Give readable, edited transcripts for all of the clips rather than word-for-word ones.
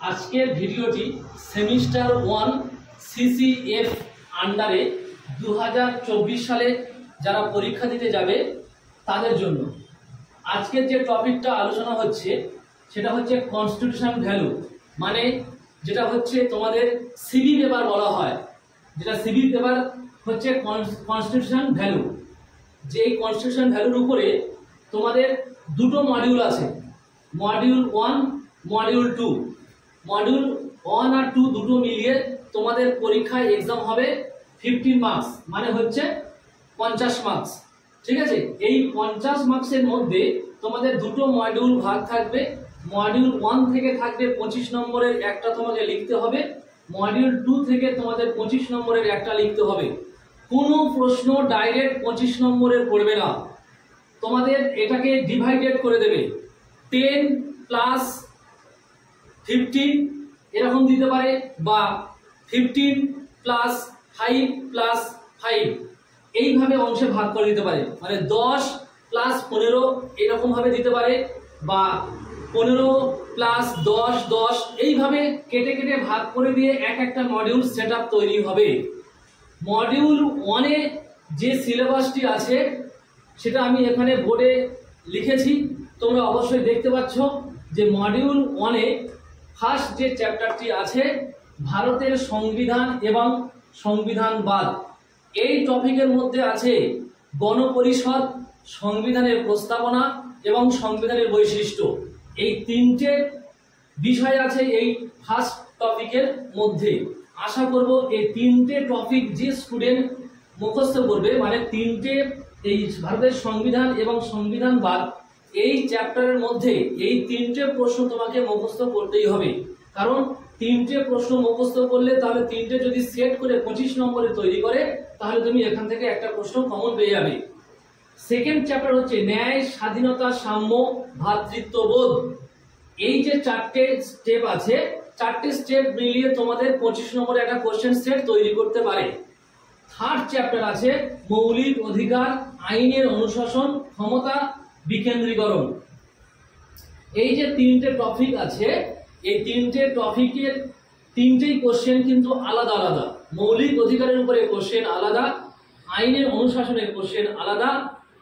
আজকের ভিডিওটি semester 1 CCF আন্ডারে 2024 সালে যারা পরীক্ষা দিতে যাবে তাদের জন্য। আজকের যে টপিকটা আলোচনা হচ্ছে সেটা হচ্ছে কনস্টিটিউশন ভ্যালু, মানে যেটা হচ্ছে তোমাদের সিভি পেপার বলা হয়, যেটা সিভি পেপার হচ্ছে কনস্টিটিউশন ভ্যালু। যে এই কনস্টিটিউশন ভ্যালুর উপরে তোমাদের দুটো মডিউল আছে, মডিউল 1 মডিউল 2। মডিউল 1 আর 2 দুটো মিলিয়ে তোমাদের পরীক্ষায় এক্সাম হবে 15 মার্কস, মানে হচ্ছে 50 মার্কস। ঠিক আছে, এই 50 মার্কসের মধ্যে তোমাদের দুটো মডিউল ভাগ থাকবে। মডিউল 1 থেকে থাকবে 25 নম্বরের একটা তোমাকে লিখতে হবে, মডিউল 2 থেকে তোমাদের 25 নম্বরের একটা লিখতে হবে। কোনো প্রশ্ন ডাইরেক্ট 25 নম্বরের পড়বে না, তোমাদের এটাকে ডিভাইডেড করে দেবে। 10 প্লাস 15 এরকম দিতে পারে, বা 15 প্লাস 5 প্লাস 5 এইভাবে অংশে ভাগ করে দিতে পারে, মানে 10 প্লাস 15 এরকম ভাবে দিতে পারে, বা 15 প্লাস 10 10 এইভাবে কেটে কেটে ভাগ করে দিয়ে এক একটা মডিউল সেটআপ তৈরি হবে। মডিউল 1 এ যে সিলেবাসটি আছে সেটা আমি এখানে বোর্ডে লিখেছি, তোমরা অবশ্যই দেখতে পাচ্ছ যে মডিউল 1 এ ফার্স্ট যে চ্যাপ্টারটি আছে ভারতের সংবিধান এবং সংবিধানবাদ। এই টপিকের মধ্যে আছে গণপরিষদ, সংবিধানের প্রস্তাবনা এবং সংবিধানের বৈশিষ্ট্য। এই তিনটে বিষয় আছে এই ফার্স্ট টপিকের মধ্যে। আশা করব এই তিনটে টপিক যে স্টুডেন্ট মুখস্থ করবে, মানে তিনটে এই ভারতের সংবিধান এবং সংবিধানবাদ এই চ্যাপ্টারের মধ্যে এই তিনটে প্রশ্ন তোমাকে মুখস্থ করতেই হবে। কারণ তিনটে প্রশ্ন মুখস্থ করলে তাহলে তিনটে যদি সেট করে 25 নম্বরে তৈরি করে তাহলে তুমি এখান থেকে একটা প্রশ্ন কমন পেয়ে যাবে। সেকেন্ড চ্যাপ্টার হচ্ছে ন্যায়, স্বাধীনতা, সাম্য, ভ্রাতৃত্ববোধ। এই যে চারটে স্টেপ আছে, চারটে স্টেপ মিলিয়ে তোমাদের 25 নম্বরে একটা কোশ্চেন সেট তৈরি করতে পারে। থার্ড চ্যাপ্টার আছে মৌলিক অধিকার, আইনের অনুশাসন, ক্ষমতা বিকেন্দ্রীকরণ। এই যে তিনটে টপিক আছে, এই তিনটে টপিকের তিনটেই কোশ্চেন কিন্তু আলাদা আলাদা। মৌলিক অধিকারের উপরে কোশ্চেন আলাদা, আইনের অনুশাসনের কোশ্চেন আলাদা,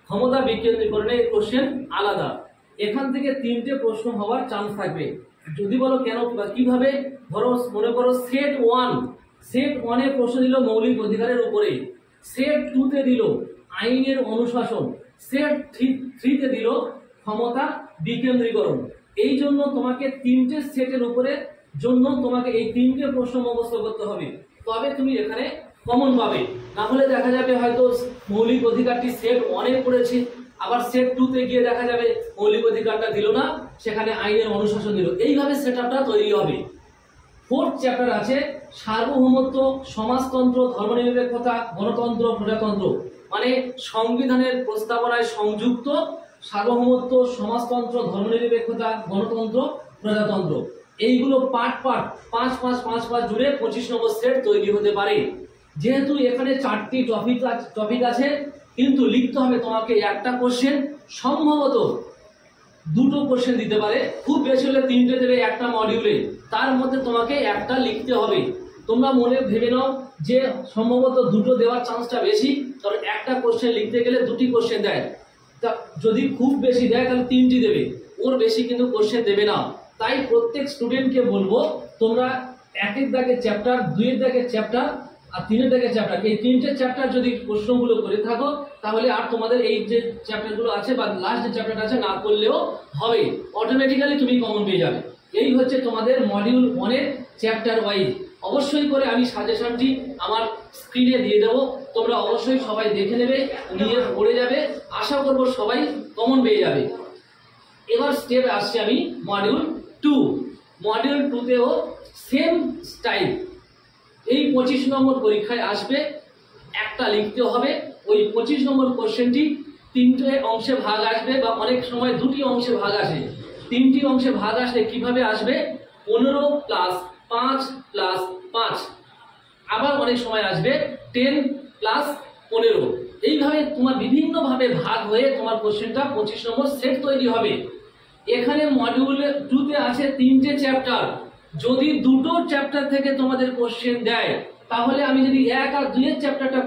ক্ষমতা বিকেন্দ্রীকরণের কোশ্চেন আলাদা। এখান থেকে তিনটে প্রশ্ন হওয়ার চান্স থাকবে। যদি বলো কেন বা কিভাবে, ধরো মনে করো সেট 1 এ প্রশ্ন দিল মৌলিক অধিকারের উপরে, সেট 2 তে দিল আইনের অনুশাসন, সেট 3 তে দিল ক্ষমতা বিকেন্দ্রীকরণ। এই জন্য তোমাকে তিনটে সেটের উপরে জন্য তোমাকে এই তিনটে প্রশ্ন মুখস্থ করতে হবে, তবে তুমি এখানে কমন পাবে। না হলে দেখা যাবে হয়তো মৌলিক অধিকারটি সেট 1 এ পড়েছে, আবার সেট 2 তে গিয়ে দেখা যাবে মৌলিক অধিকারটা দিল না, সেখানে আইনের অনুশাসন দিল। এইভাবে সেটআপটা তৈরি হবে। ফোর্থ চ্যাপ্টার আছে সার্বভৌমত্ব, সমাজতন্ত্র, ধর্মনিরপেক্ষতা, গণতন্ত্র, প্রজাতন্ত্র। মানে সংবিধানের প্রস্তাবনায় সংযুক্ত সার্বভৌমত্ব, সমাজতন্ত্র, ধর্মনিরপেক্ষতা, গণতন্ত্র, প্রজাতন্ত্র, এইগুলো পার্ট 5 জুড়ে 25 নম্বর সেট তৈরি হতে পারে। যেহেতু এখানে 4টি টপিক আছে, কিন্তু লিখতে হবে তোমাকে একটা কোশ্চেন, সম্ভবত 2টো কোশ্চেন দিতে পারে, খুব বেশি হলে 3টে দেবে একটা মডিউলে, তার মধ্যে তোমাকে একটা লিখতে হবে। তোমরা মনে ভেবে নাও যে সম্ভবত 2টো দেওয়ার চান্সটা বেশি, কারণ একটা কোশ্চেন লিখতে গেলে 2টি কোশ্চেন দেয়। তা যদি খুব বেশি দেয় তাহলে 3টি দেবে, ওর বেশি কিন্তু কোশ্চেন দেবে না। তাই প্রত্যেক স্টুডেন্টকে বলবো তোমরা 1 দাগে চ্যাপ্টার, 2 দাগে চ্যাপ্টার আর 3 দাগে চ্যাপ্টার, এই 3টে চ্যাপ্টার যদি প্রশ্নগুলো করে থাকো তাহলে আর তোমাদের এই যে চ্যাপ্টারগুলো আছে বা লাস্ট যে চ্যাপ্টারটা আছে না করলেও হবে, অটোমেটিক্যালি তুমি কমন পেয়ে যাবে। এই হচ্ছে তোমাদের মডিউল 1 এর চ্যাপ্টার ওয়াইজ। অবশ্যই করে আমি সাজেশনটি আমার স্ক্রিনে দিয়ে দেবো, তোমরা অবশ্যই সবাই দেখে নেবে, নিয়ে পড়ে যাবে। আশা করবো সবাই কমন পেয়ে যাবে। এবার স্টেপে আসছি আমি মডিউল 2। মডিউল 2 তেও সেম স্টাইল, এই 25 নম্বর পরীক্ষায় আসবে, একটা লিখতে হবে। ওই 25 নম্বর কোশ্চেনটি 3টে অংশে ভাগ আসবে, বা অনেক সময় 2টি অংশে ভাগ আসে। 3টি অংশে ভাগ আসলে কিভাবে আসবে, 15 প্লাস 5 প্লাস 5, আবার অনেক সময় আসবে 10 প্লাস 15। এইভাবে তোমার বিভিন্নভাবে ভাগ হয়ে তোমার কোশ্চেনটা 25 নম্বর সেট তৈরি হবে। এখানে মডিউল 2 তে আছে 3টে চ্যাপ্টার, যদি দুটো চ্যাপ্টার থেকে তোমাদের কোশ্চেন দেয়, তাহলে আমি যদি 1 আর 2 এর চ্যাপ্টারটা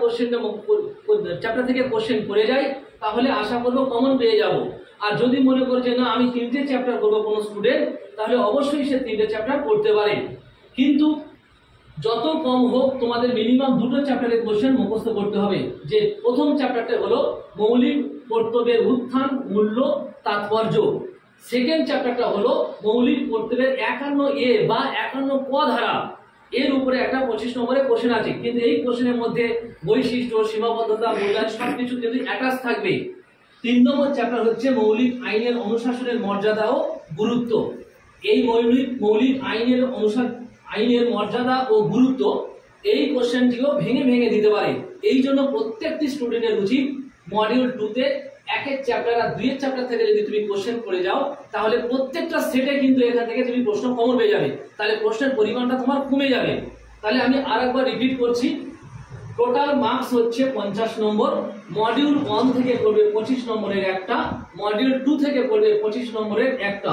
চ্যাপ্টার থেকে কোশ্চেন করে যাই, তাহলে আশা করবো কমন পেয়ে যাব। আর যদি মনে করে যে না আমি 3টে চ্যাপ্টার করবো কোনো স্টুডেন্ট, তাহলে অবশ্যই সে 3টে চ্যাপ্টার করতে পারে। কিন্তু যত কম হোক তোমাদের মিনিমাম 2টো চ্যাপ্টারের কোশ্চেন মুখস্থ করতে হবে। যে প্রথম চ্যাপ্টারটা হলো মৌলিক কর্তব্যের উত্থান, মূল্য, তাৎপর্য। সেকেন্ড চ্যাপ্টারটা হলো মৌলিক কর্তব্যের 51A বা 51 ক ধারা। এর উপরে একটা 25 নম্বরের কোশ্চেন আছে, কিন্তু এই কোশ্চেনের মধ্যে বৈশিষ্ট্য, সীমাবদ্ধতা, মূল্যায়ন সবকিছু কিন্তু অ্যাটাচ থাকবে। 3 নম্বর চ্যাপ্টার হচ্ছে মৌলিক আইনের অনুশাসনের মর্যাদা ও গুরুত্ব। এই মৌলিক আইনের মর্যাদা ও গুরুত্ব, এই কোশ্চেনটিও ভেঙে ভেঙে দিতে পারে। এই জন্য প্রত্যেকটি স্টুডেন্টের উচিত মডিউল 2তে 1 চ্যাপ্টার আর 2 চ্যাপ্টার থেকে যদি তুমি কোশ্চেন করে যাও, তাহলে প্রত্যেকটা সেটে কিন্তু এখান থেকে তুমি প্রশ্ন কমন পেয়ে যাবে। তাহলে প্রশ্নের পরিমাণটা তোমার কমে যাবে। তাহলে আমি আরেকবার রিপিট করছি, টোটাল মার্কস হচ্ছে 50 নম্বর। মডিউল 1 থেকে করবে 25 নম্বরের একটা, মডিউল 2 থেকে করবে 25 নম্বরের একটা।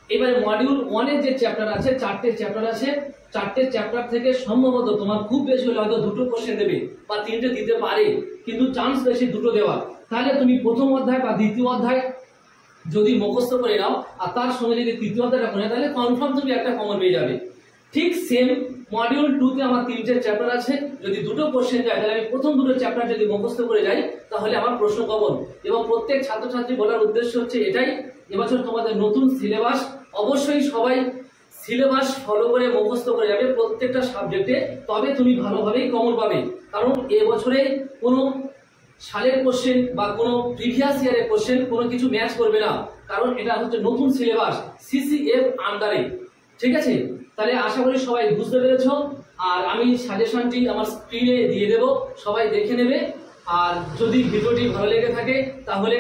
এবারে মডিউল 1 এর যে চ্যাপ্টার আছে, 4টে চ্যাপ্টার আছে, 4টে চ্যাপ্টার থেকে সম্ভবত তোমার খুব বেশি হলে হয়তো 2টো কোশ্চেন দেবে বা 3টে দিতে পারে, কিন্তু চান্স বেশি 2টো দেওয়া। তাহলে তুমি প্রথম অধ্যায় বা দ্বিতীয় অধ্যায় যদি মুখস্থ করে নাও আর তার সঙ্গে যদি তৃতীয় অধ্যায়টা করে, তাহলে কনফার্ম তুমি একটা কমন পেয়ে যাবে। ঠিক সেম মডিউল 2তে আমার 3টে চ্যাপ্টার আছে, যদি 2টো কোশ্চেন যায়, তাহলে আমি প্রথম 2টো চ্যাপ্টার যদি মুখস্থ করে যাই, তাহলে আমার প্রশ্ন কমন। এবং প্রত্যেক ছাত্রছাত্রী বলার উদ্দেশ্য হচ্ছে এটাই, এবছর তোমাদের নতুন সিলেবাস, অবশ্যই সবাই সিলেবাস ফলো করে মুখস্থ করে যাবে প্রত্যেকটা সাবজেক্টে, তবে তুমি ভালোভাবেই কমন পাবে। কারণ এবছরে কোনো সালের কোশ্চেন বা কোনো প্রিভিয়াস ইয়ারের কোশ্চেন কোনো কিছু ম্যাচ করবে না, কারণ এটা হচ্ছে নতুন সিলেবাস সিসিএফ আন্ডারে। ঠিক আছে, তাহলে আশা করি সবাই বুঝতে পেরেছো। আর আমি সাজেশনটি আমার স্ক্রিনে দিয়ে দেব, সবাই দেখে নেবে। আর যদি ভিডিওটি ভালো লেগে থাকে তাহলে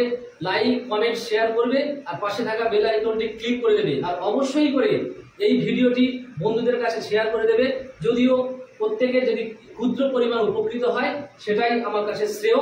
লাইক, কমেন্ট, শেয়ার করবে আর পাশে থাকা বেল আইকনটি ক্লিক করে দেবে। আর অবশ্যই করে এই ভিডিওটি বন্ধুদের কাছে শেয়ার করে দেবে। যদিও প্রত্যেকে যদি ক্ষুদ্র পরিমাণ উপকৃত হয়, সেটাই আমার কাছে শ্রেয়।